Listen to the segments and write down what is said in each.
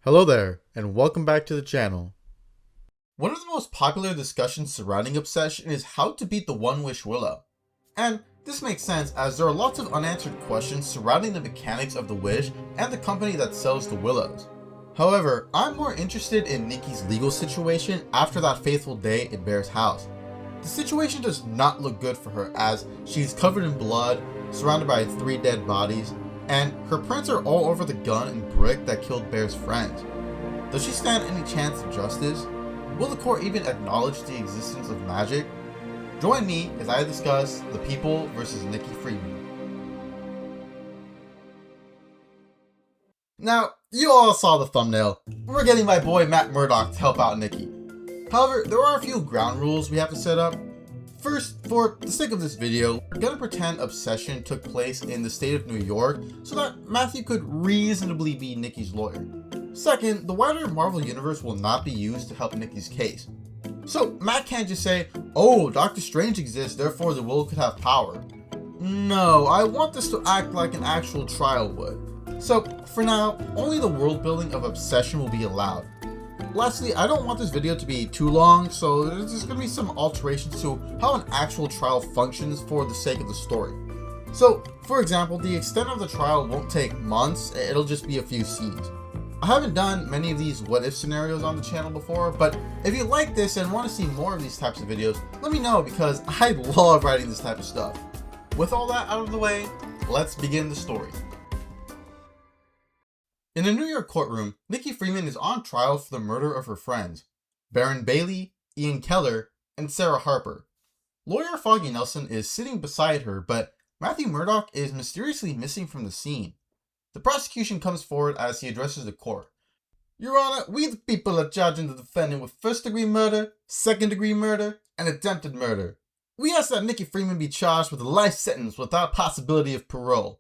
Hello there, and welcome back to the channel. One of the most popular discussions surrounding obsession is how to beat the One-Wish Willow. And this makes sense as there are lots of unanswered questions surrounding the mechanics of the wish and the company that sells the willows. However, I'm more interested in Nikki's legal situation after that fateful day in Bear's house. The situation does not look good for her as she's covered in blood, surrounded by 3 dead bodies, and her prints are all over the gun and brick that killed Bear's friends. Does she stand any chance of justice? Will the court even acknowledge the existence of magic? Join me as I discuss The People versus Nikki Freeman. Now, you all saw the thumbnail. We're getting my boy Matt Murdock to help out Nikki. However, there are a few ground rules we have to set up. First, for the sake of this video, we're gonna pretend obsession took place in the state of New York so that Matthew could reasonably be Nikki's lawyer. Second, the wider Marvel universe will not be used to help Nikki's case. So Matt can't just say, oh, Doctor Strange exists, therefore the Willow could have power. No, I want this to act like an actual trial would. So for now, only the world building of obsession will be allowed. Lastly, I don't want this video to be too long, so there's just going to be some alterations to how an actual trial functions for the sake of the story. So, for example, the extent of the trial won't take months, it'll just be a few scenes. I haven't done many of these what-if scenarios on the channel before, but if you like this and want to see more of these types of videos, let me know because I love writing this type of stuff. With all that out of the way, let's begin the story. In a New York courtroom, Nikki Freeman is on trial for the murder of her friends, Baron Bailey, Ian Keller, and Sarah Harper. Lawyer Foggy Nelson is sitting beside her, but Matthew Murdock is mysteriously missing from the scene. The prosecution comes forward as he addresses the court. Your Honor, we the people are charging the defendant with first-degree murder, second-degree murder, and attempted murder. We ask that Nikki Freeman be charged with a life sentence without possibility of parole.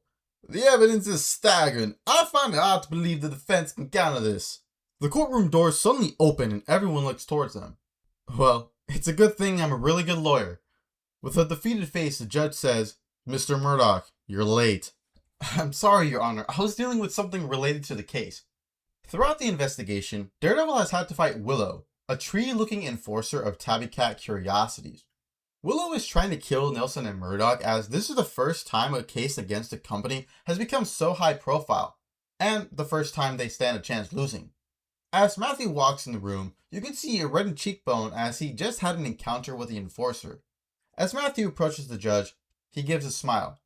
The evidence is staggering. I find it hard to believe the defense can counter this. The courtroom doors suddenly open and everyone looks towards them. Well, it's a good thing I'm a really good lawyer. With a defeated face, the judge says, Mr. Murdock, you're late. I'm sorry, Your Honor. I was dealing with something related to the case. Throughout the investigation, Daredevil has had to fight Willow, a tree-looking enforcer of Tabby Cat curiosities. Willow is trying to kill Nelson and Murdock as this is the first time a case against the company has become so high profile, and the first time they stand a chance losing. As Matthew walks in the room, you can see a reddened cheekbone as he just had an encounter with the enforcer. As Matthew approaches the judge, he gives a smile.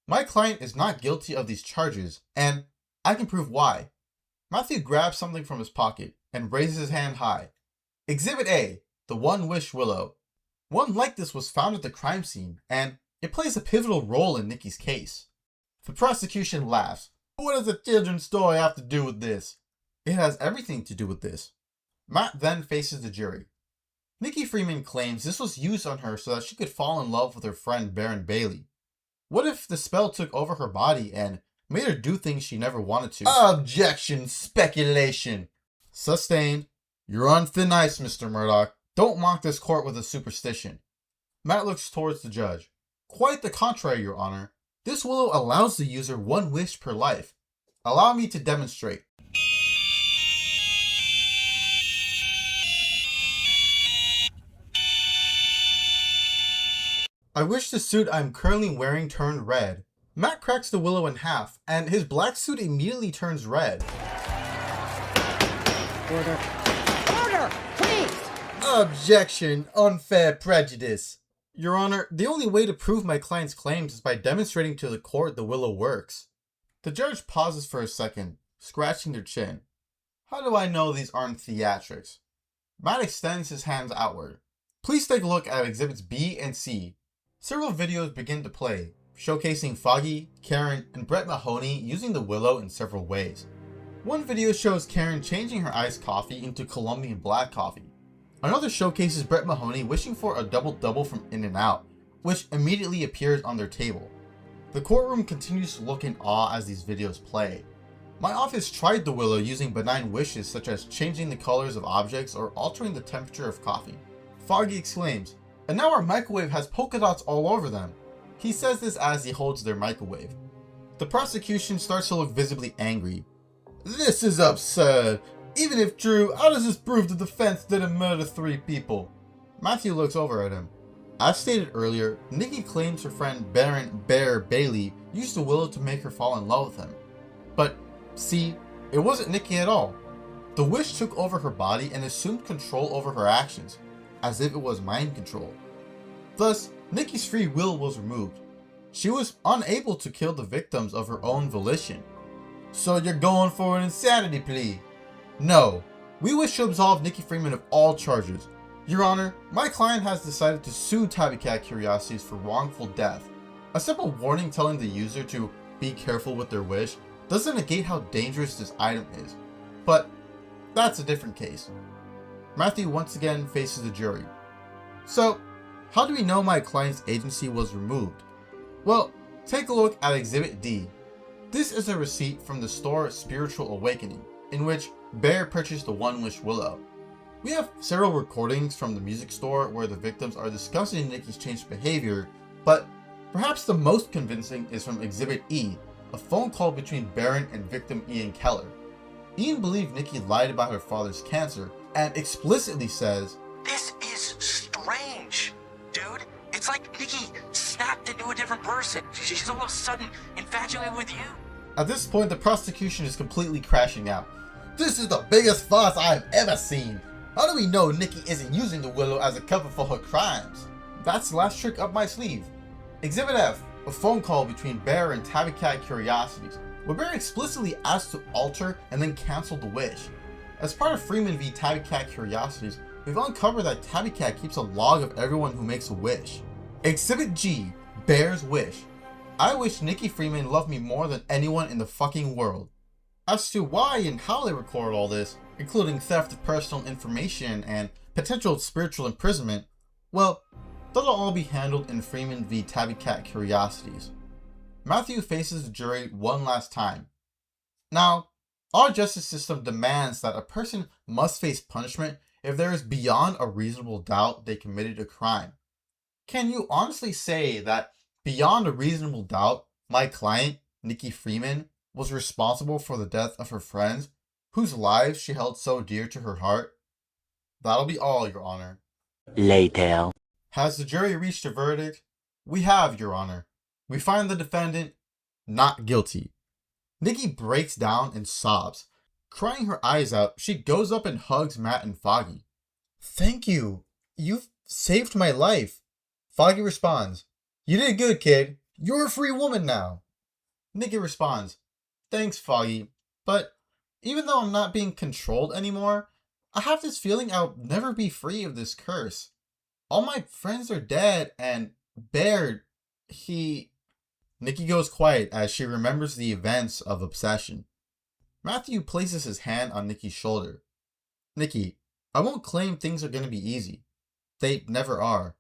My client is not guilty of these charges, and I can prove why. Matthew grabs something from his pocket and raises his hand high. Exhibit A, the One-Wish Willow. One like this was found at the crime scene, and it plays a pivotal role in Nikki's case. The prosecution laughs. What does a children's story have to do with this? It has everything to do with this. Matt then faces the jury. Nikki Freeman claims this was used on her so that she could fall in love with her friend Baron Bailey. What if the spell took over her body and made her do things she never wanted to? Objection! Speculation! Sustained. You're on thin ice, Mr. Murdock. Don't mock this court with a superstition. Matt looks towards the judge. Quite the contrary, Your Honor. This willow allows the user 1 wish per life. Allow me to demonstrate. I wish the suit I'm currently wearing turned red. Matt cracks the willow in half, and his black suit immediately turns red. Order. Order! Please! Objection! Unfair prejudice. Your Honor, the only way to prove my client's claims is by demonstrating to the court the willow works. The judge pauses for a second, scratching their chin. How do I know these aren't theatrics? Matt extends his hands outward. Please take a look at exhibits B and C. Several videos begin to play, showcasing Foggy, Karen, and Brett Mahoney using the willow in several ways. One video shows Karen changing her iced coffee into Colombian black coffee. Another showcases Brett Mahoney wishing for a double-double from In-N-Out, which immediately appears on their table. The courtroom continues to look in awe as these videos play. My office tried the willow using benign wishes such as changing the colors of objects or altering the temperature of coffee. Foggy exclaims, and now our microwave has polka dots all over them. He says this as he holds their microwave. The prosecution starts to look visibly angry. This is absurd. Even if true, how does this prove the defense didn't murder 3 people? Matthew looks over at him. As stated earlier, Nikki claims her friend Baron Bear Bailey used the willow to make her fall in love with him. But, see, it wasn't Nikki at all. The wish took over her body and assumed control over her actions, as if it was mind control. Thus, Nikki's free will was removed. She was unable to kill the victims of her own volition. So you're going for an insanity plea? No. We wish to absolve Nikki Freeman of all charges. Your Honor, my client has decided to sue Tabby Cat Curiosities for wrongful death. A simple warning telling the user to be careful with their wish doesn't negate how dangerous this item is. But that's a different case. Matthew once again faces the jury. So, how do we know my client's agency was removed? Well, take a look at Exhibit D. This is a receipt from the store Spiritual Awakening, in which Bear purchased the One Wish Willow. We have several recordings from the music store where the victims are discussing Nikki's changed behavior, but perhaps the most convincing is from Exhibit E, a phone call between Baron and victim Ian Keller. Ian believed Nikki lied about her father's cancer and explicitly says, "This is strange, dude. It's like Nikki snapped into a different person. She's all of a sudden infatuated with you." At this point, the prosecution is completely crashing out. This is the biggest farce I've ever seen. How do we know Nikki isn't using the willow as a cover for her crimes? That's the last trick up my sleeve. Exhibit F, a phone call between Bear and Tabby Cat Curiosities, where Bear explicitly asked to alter and then cancel the wish. As part of Freeman v Tabby Cat Curiosities, we've uncovered that Tabby Cat keeps a log of everyone who makes a wish. Exhibit G, Bear's wish. I wish Nikki Freeman loved me more than anyone in the fucking world. As to why and how they record all this, including theft of personal information and potential spiritual imprisonment, well, that'll all be handled in Freeman v Tabby Cat Curiosities. Matthew faces the jury one last time. Now, our justice system demands that a person must face punishment if there is beyond a reasonable doubt they committed a crime. Can you honestly say that beyond a reasonable doubt, my client, Nikki Freeman, was responsible for the death of her friends, whose lives she held so dear to her heart? That'll be all, Your Honor. Later. Has the jury reached a verdict? We have, Your Honor. We find the defendant not guilty. Nikki breaks down and sobs. Crying her eyes out, she goes up and hugs Matt and Foggy. Thank you. You've saved my life. Foggy responds, You did good, kid. You're a free woman now. Nikki responds, Thanks, Foggy, but even though I'm not being controlled anymore, I have this feeling I'll never be free of this curse. All my friends are dead, and Bear, Nikki goes quiet as she remembers the events of Obsession. Matthew places his hand on Nikki's shoulder. Nikki, I won't claim things are going to be easy. They never are.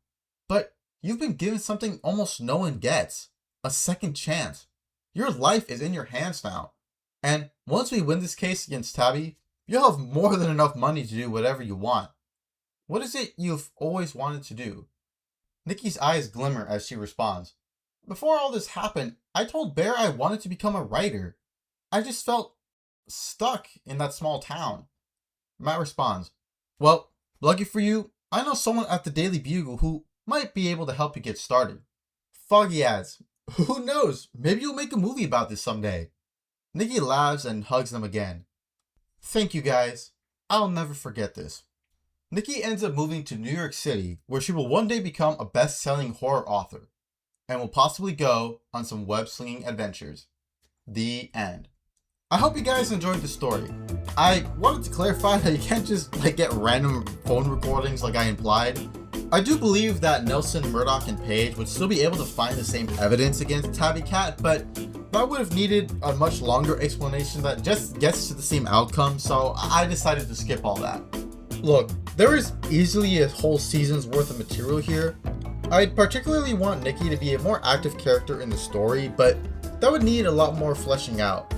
But you've been given something almost no one gets. A second chance. Your life is in your hands now. And once we win this case against Tabby, you'll have more than enough money to do whatever you want. What is it you've always wanted to do? Nikki's eyes glimmer as she responds. Before all this happened, I told Bear I wanted to become a writer. I just felt stuck in that small town. Matt responds, Well, lucky for you, I know someone at the Daily Bugle who might be able to help you get started. Foggy adds, Who knows, maybe you'll make a movie about this someday. Nikki laughs and hugs them again. Thank you guys. I'll never forget this. Nikki ends up moving to New York City, where she will one day become a best-selling horror author, and will possibly go on some web-slinging adventures. The end. I hope you guys enjoyed the story. I wanted to clarify that you can't just get random phone recordings like I implied. I do believe that Nelson, Murdoch, and Page would still be able to find the same evidence against Tabby Cat, but that would have needed a much longer explanation that just gets to the same outcome, so I decided to skip all that. Look, there is easily a whole season's worth of material here. I'd particularly want Nikki to be a more active character in the story, but that would need a lot more fleshing out.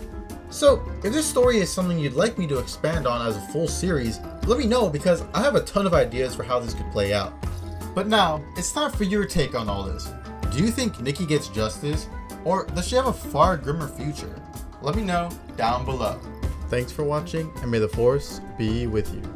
So, if this story is something you'd like me to expand on as a full series, let me know because I have a ton of ideas for how this could play out. But now, it's time for your take on all this. Do you think Nikki gets justice, or does she have a far grimmer future? Let me know down below. Thanks for watching, and may the Force be with you.